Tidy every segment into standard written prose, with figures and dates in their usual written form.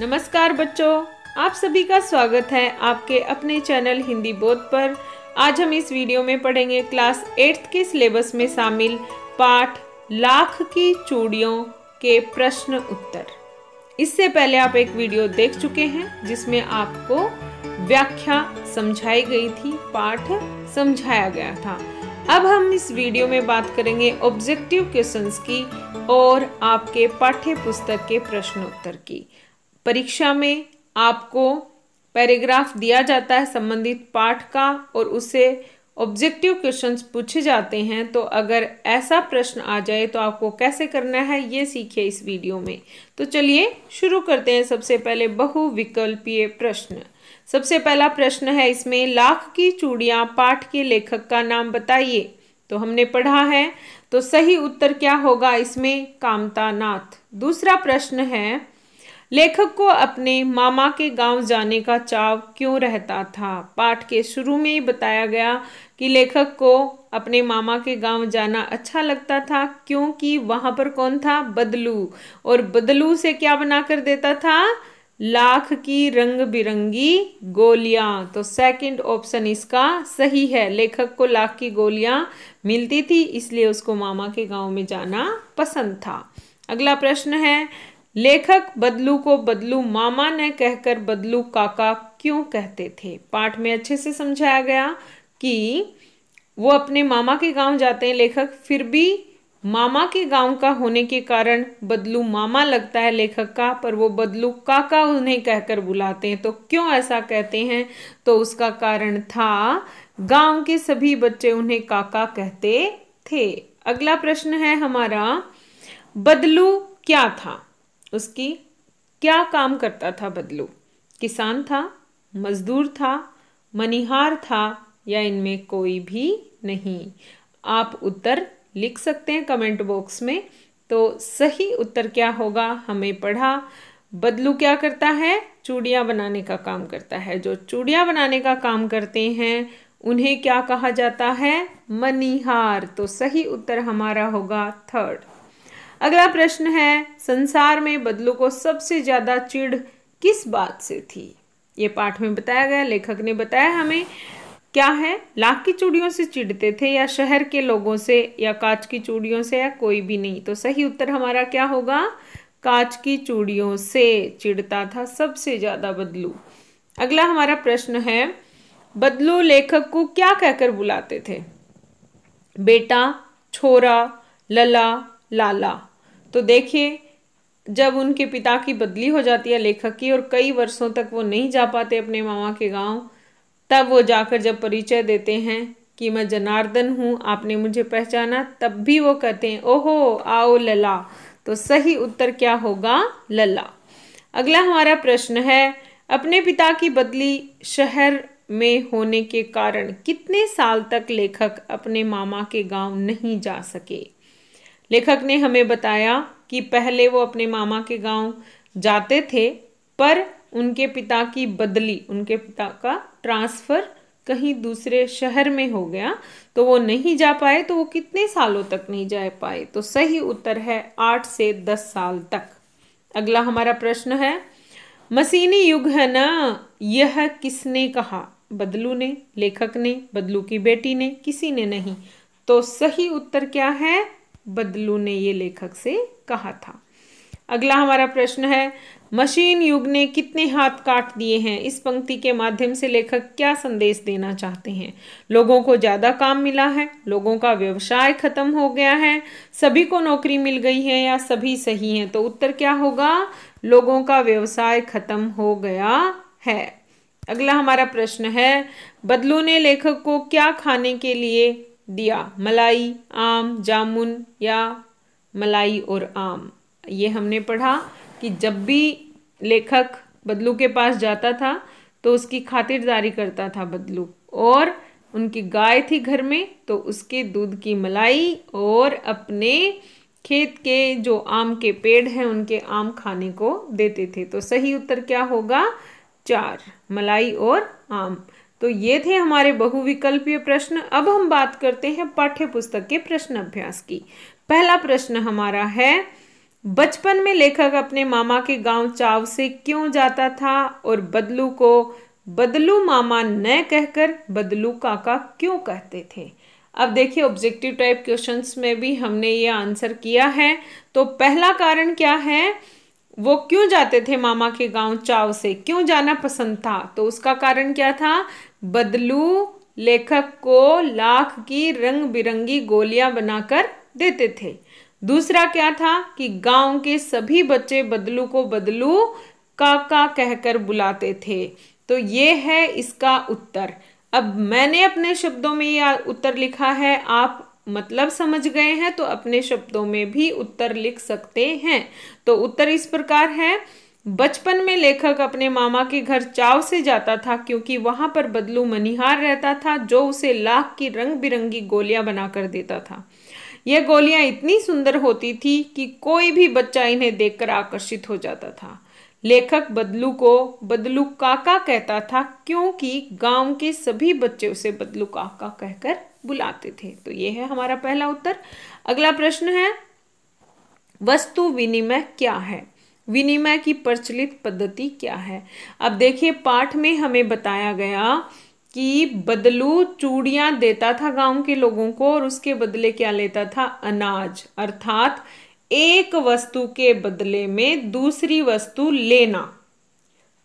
नमस्कार बच्चों, आप सभी का स्वागत है आपके अपने चैनल हिंदी बोध पर। आज हम इस वीडियो में पढ़ेंगे क्लास 8th के सिलेबस में शामिल पाठ लाख की चूड़ियों के प्रश्न उत्तर। इससे पहले आप एक वीडियो देख चुके हैं जिसमें आपको व्याख्या समझाई गई थी, पाठ समझाया गया था। अब हम इस वीडियो में बात करेंगे ऑब्जेक्टिव क्वेश्चंस की और आपके पाठ्य पुस्तक के प्रश्न उत्तर की। परीक्षा में आपको पैराग्राफ दिया जाता है संबंधित पाठ का और उससे ऑब्जेक्टिव क्वेश्चंस पूछे जाते हैं। तो अगर ऐसा प्रश्न आ जाए तो आपको कैसे करना है ये सीखिए इस वीडियो में। तो चलिए शुरू करते हैं। सबसे पहले बहुविकल्पीय प्रश्न। सबसे पहला प्रश्न है इसमें, लाख की चूड़ियां पाठ के लेखक का नाम बताइए। तो हमने पढ़ा है, तो सही उत्तर क्या होगा इसमें? कामता नाथ। दूसरा प्रश्न है, लेखक को अपने मामा के गांव जाने का चाव क्यों रहता था? पाठ के शुरू में ही बताया गया कि लेखक को अपने मामा के गांव जाना अच्छा लगता था क्योंकि वहां पर कौन था? बदलू। और बदलू से क्या बना कर देता था? लाख की रंग बिरंगी गोलियां। तो सेकंड ऑप्शन इसका सही है। लेखक को लाख की गोलियां मिलती थी इसलिए उसको मामा के गांव में जाना पसंद था। अगला प्रश्न है, लेखक बदलू को बदलू मामा ने कहकर बदलू काका क्यों कहते थे? पाठ में अच्छे से समझाया गया कि वो अपने मामा के गांव जाते हैं लेखक, फिर भी मामा के गांव का होने के कारण बदलू मामा लगता है लेखक का, पर वो बदलू काका उन्हें कहकर बुलाते हैं। तो क्यों ऐसा कहते हैं? तो उसका कारण था गांव के सभी बच्चे उन्हें काका कहते थे। अगला प्रश्न है हमारा, बदलू क्या था? उसकी क्या काम करता था बदलू? किसान था, मजदूर था, मनिहार था या इनमें कोई भी नहीं? आप उत्तर लिख सकते हैं कमेंट बॉक्स में। तो सही उत्तर क्या होगा? हमें पढ़ा बदलू क्या करता है? चूड़ियां बनाने का काम करता है। जो चूड़ियां बनाने का काम करते हैं उन्हें क्या कहा जाता है? मनिहार। तो सही उत्तर हमारा होगा थर्ड। अगला प्रश्न है, संसार में बदलू को सबसे ज्यादा चिढ़ किस बात से थी? ये पाठ में बताया गया, लेखक ने बताया हमें क्या है? लाख की चूड़ियों से चिढ़ते थे या शहर के लोगों से या कांच की चूड़ियों से या कोई भी नहीं? तो सही उत्तर हमारा क्या होगा? कांच की चूड़ियों से चिढ़ता था सबसे ज्यादा बदलू। अगला हमारा प्रश्न है, बदलू लेखक को क्या कहकर बुलाते थे? बेटा, छोरा, लला, लाला। तो देखिए, जब उनके पिता की बदली हो जाती है लेखक की और कई वर्षों तक वो नहीं जा पाते अपने मामा के गांव, तब वो जाकर जब परिचय देते हैं कि मैं जनार्दन हूँ, आपने मुझे पहचाना, तब भी वो कहते हैं ओहो आओ लला। तो सही उत्तर क्या होगा? लला। अगला हमारा प्रश्न है, अपने पिता की बदली शहर में होने के कारण कितने साल तक लेखक अपने मामा के गांव नहीं जा सके? लेखक ने हमें बताया कि पहले वो अपने मामा के गांव जाते थे, पर उनके पिता की बदली, उनके पिता का ट्रांसफर कहीं दूसरे शहर में हो गया तो वो नहीं जा पाए। तो वो कितने सालों तक नहीं जा पाए? तो सही उत्तर है 8 से 10 साल तक। अगला हमारा प्रश्न है, मशीनी युग है ना, यह किसने कहा? बदलू ने, लेखक ने, बदलू की बेटी ने, किसी ने नहीं। तो सही उत्तर क्या है? बदलू ने ये लेखक से कहा था। अगला हमारा प्रश्न है, मशीन युग ने कितने हाथ काट दिए हैं? इस पंक्ति के माध्यम से लेखक क्या संदेश देना चाहते हैं? लोगों को ज्यादा काम मिला है, लोगों का व्यवसाय खत्म हो गया है, सभी को नौकरी मिल गई है या सभी सही हैं? तो उत्तर क्या होगा? लोगों का व्यवसाय खत्म हो गया है। अगला हमारा प्रश्न है, बदलू ने लेखक को क्या खाने के लिए दिया? मलाई, आम, जामुन या मलाई और आम? ये हमने पढ़ा कि जब भी लेखक बदलू के पास जाता था तो उसकी खातिरदारी करता था बदलू, और उनकी गाय थी घर में तो उसके दूध की मलाई और अपने खेत के जो आम के पेड़ हैं उनके आम खाने को देते थे। तो सही उत्तर क्या होगा? 4, मलाई और आम। तो ये थे हमारे बहुविकल्पीय प्रश्न। अब हम बात करते हैं पाठ्य पुस्तक के प्रश्न अभ्यास की। पहला प्रश्न हमारा है, बचपन में लेखक अपने मामा के गांव चाव से क्यों जाता था और बदलू को बदलू मामा न कहकर बदलू काका क्यों कहते थे। अब देखिए ऑब्जेक्टिव टाइप क्वेश्चंस में भी हमने ये आंसर किया है। तो पहला कारण क्या है, वो क्यों जाते थे मामा के गांव चाव से, क्यों जाना पसंद था, तो उसका कारण क्या था, बदलू लेखक को लाख की रंग बिरंगी गोलियां बनाकर देते थे। दूसरा क्या था कि गांव के सभी बच्चे बदलू को बदलू काका कहकर बुलाते थे। तो ये है इसका उत्तर। अब मैंने अपने शब्दों में यह उत्तर लिखा है, आप मतलब समझ गए हैं तो अपने शब्दों में भी उत्तर लिख सकते हैं। तो उत्तर इस प्रकार है, बचपन में लेखक अपने मामा के घर चाव से जाता था क्योंकि वहां पर बदलू मनिहार रहता था जो उसे लाख की रंग बिरंगी गोलियां बनाकर देता था। यह गोलियां इतनी सुंदर होती थी कि कोई भी बच्चा इन्हें देखकर आकर्षित हो जाता था। लेखक बदलू को बदलू काका कहता था क्योंकि गांव के सभी बच्चे उसे बदलू काका कहकर बुलाते थे। तो ये है हमारा पहला उत्तर। अगला प्रश्न है, वस्तु विनिमय क्या है, विनिमय की प्रचलित पद्धति क्या है। अब देखिए पाठ में हमें बताया गया कि बदलू चूड़ियां देता था गांव के लोगों को और उसके बदले क्या लेता था, अनाज, अर्थात एक वस्तु के बदले में दूसरी वस्तु लेना,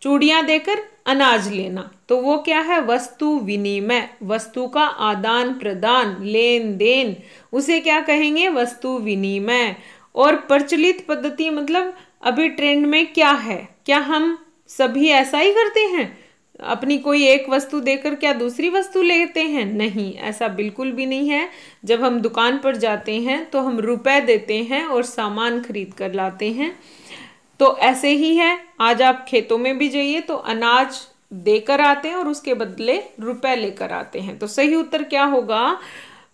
चूड़ियां देकर अनाज लेना, तो वो क्या है, वस्तु विनिमय, वस्तु का आदान प्रदान, लेन देन, उसे क्या कहेंगे, वस्तु विनिमय। और प्रचलित पद्धति मतलब अभी ट्रेंड में क्या है, क्या हम सभी ऐसा ही करते हैं, अपनी कोई एक वस्तु देकर क्या दूसरी वस्तु लेते हैं, नहीं, ऐसा बिल्कुल भी नहीं है। जब हम दुकान पर जाते हैं तो हम रुपए देते हैं और सामान खरीद कर लाते हैं। तो ऐसे ही है, आज आप खेतों में भी जाइए तो अनाज देकर आते हैं और उसके बदले रुपए लेकर आते हैं। तो सही उत्तर क्या होगा,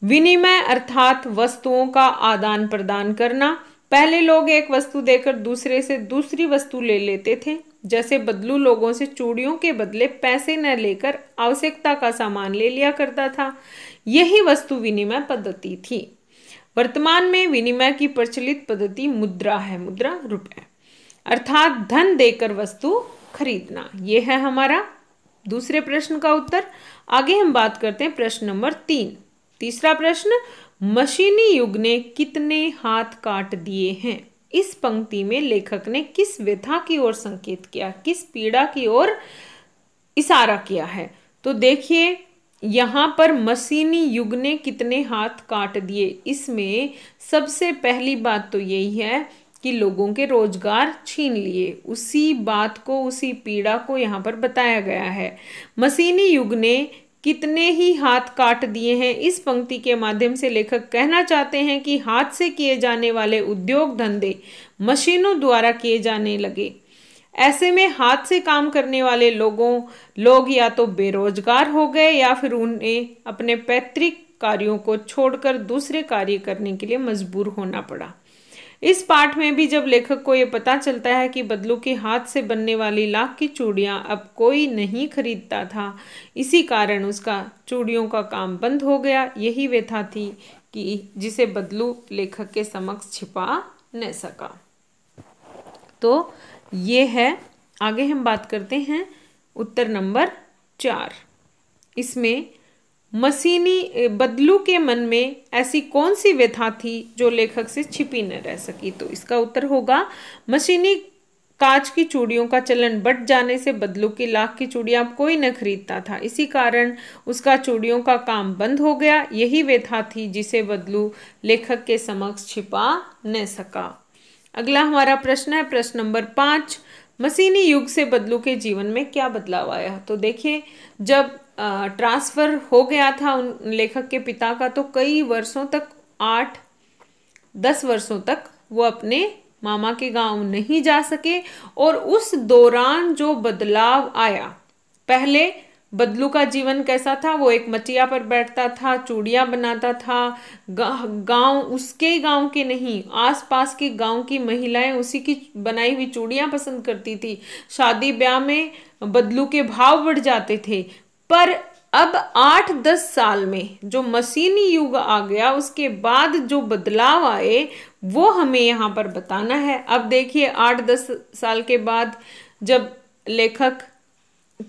विनिमय अर्थात वस्तुओं का आदान प्रदान करना। पहले लोग एक वस्तु देकर दूसरे से दूसरी वस्तु ले लेते थे, जैसे बदलू लोगों से चूड़ियों के बदले पैसे न लेकर आवश्यकता का सामान ले लिया करता था। यही वस्तु विनिमय पद्धति थी। वर्तमान में विनिमय की प्रचलित पद्धति मुद्रा है, मुद्रा रुपए, अर्थात धन देकर वस्तु खरीदना। यह है हमारा दूसरे प्रश्न का उत्तर। आगे हम बात करते हैं प्रश्न नंबर 3। तीसरा प्रश्न, मशीनी युग ने कितने हाथ काट दिए हैं। इस पंक्ति में लेखक ने किस व्यथा की ओर संकेत किया, किस पीड़ा की ओर इशारा किया है। तो देखिए यहां पर मशीनी युग ने कितने हाथ काट दिए, इसमें सबसे पहली बात तो यही है कि लोगों के रोजगार छीन लिए, उसी बात को, उसी पीड़ा को यहाँ पर बताया गया है। मशीनी युग ने कितने ही हाथ काट दिए हैं, इस पंक्ति के माध्यम से लेखक कहना चाहते हैं कि हाथ से किए जाने वाले उद्योग धंधे मशीनों द्वारा किए जाने लगे। ऐसे में हाथ से काम करने वाले लोग या तो बेरोजगार हो गए या फिर उन्हें अपने पैतृक कार्यों को छोड़कर दूसरे कार्य करने के लिए मजबूर होना पड़ा। इस पाठ में भी जब लेखक को यह पता चलता है कि बदलू के हाथ से बनने वाली लाख की चूड़ियां अब कोई नहीं खरीदता था, इसी कारण उसका चूड़ियों का काम बंद हो गया। यही व्यथा थी कि जिसे बदलू लेखक के समक्ष छिपा न सका। तो ये है, आगे हम बात करते हैं उत्तर नंबर 4। इसमें मशीनी बदलू के मन में ऐसी कौन सी व्यथा थी जो लेखक से छिपी न रह सकी। तो इसका उत्तर होगा, मशीनी कांच की चूड़ियों का चलन बढ़ जाने से बदलू की लाख की चूड़ियां अब कोई न खरीदता था, इसी कारण उसका चूड़ियों का काम बंद हो गया। यही व्यथा थी जिसे बदलू लेखक के समक्ष छिपा न सका। अगला हमारा प्रश्न है प्रश्न नंबर 5, मशीनी युग से बदलू के जीवन में क्या बदलाव आया। तो देखिए जब ट्रांसफर हो गया था उन लेखक के पिता का, तो कई वर्षों तक, 8-10 वर्षों तक वो अपने मामा के गांव नहीं जा सके। और उस दौरान जो बदलाव आया, पहले बदलू का जीवन कैसा था, वो एक मटिया पर बैठता था, चूड़ियां बनाता था, गांव उसके गांव के नहीं, आसपास के गांव की महिलाएं उसी की बनाई हुई चूड़ियां पसंद करती थी। शादी ब्याह में बदलू के भाव बढ़ जाते थे। पर अब 8-10 साल में जो मशीनी युग आ गया, उसके बाद जो बदलाव आए वो हमें यहाँ पर बताना है। अब देखिए 8-10 साल के बाद जब लेखक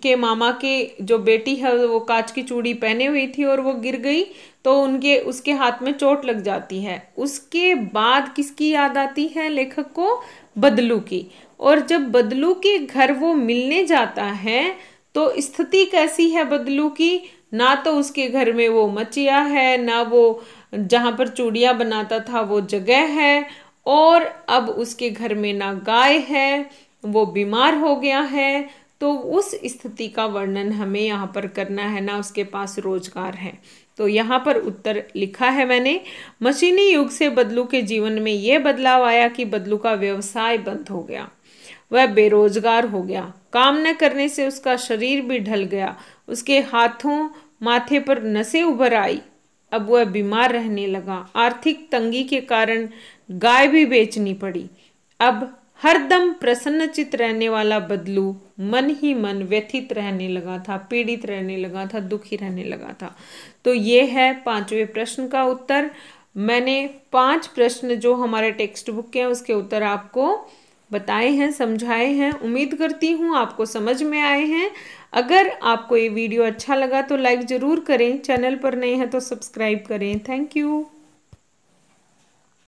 के मामा के जो बेटी है वो कांच की चूड़ी पहने हुई थी और वो गिर गई, तो उसके हाथ में चोट लग जाती है। उसके बाद किसकी याद आती है लेखक को? बदलू की। और जब बदलू के घर वो मिलने जाता है तो स्थिति कैसी है बदलू की? ना तो उसके घर में वो मचिया है, ना वो जहां पर चूड़ियां बनाता था वो जगह है, और अब उसके घर में ना गाय है, वो बीमार हो गया है। तो उस स्थिति का वर्णन हमें यहाँ पर करना है, ना उसके पास रोजगार है। तो यहाँ पर उत्तर लिखा है मैंने, मशीनी युग से बदलू के जीवन में यह बदलाव आया कि बदलू का व्यवसाय बंद हो गया, वह बेरोजगार हो गया, काम न करने से उसका शरीर भी ढल गया, उसके हाथों माथे पर नसें उभर आई, अब वह बीमार रहने लगा, आर्थिक तंगी के कारण गाय भी बेचनी पड़ी। अब हरदम प्रसन्नचित रहने वाला बदलू मन ही मन व्यथित रहने लगा था, पीड़ित रहने लगा था, दुखी रहने लगा था। तो ये है 5वें प्रश्न का उत्तर। मैंने 5 प्रश्न जो हमारे टेक्स्ट बुक के हैं उसके उत्तर आपको बताए हैं, समझाए हैं। उम्मीद करती हूँ आपको समझ में आए हैं। अगर आपको ये वीडियो अच्छा लगा तो लाइक ज़रूर करें, चैनल पर नए हैं तो सब्सक्राइब करें। Thank you.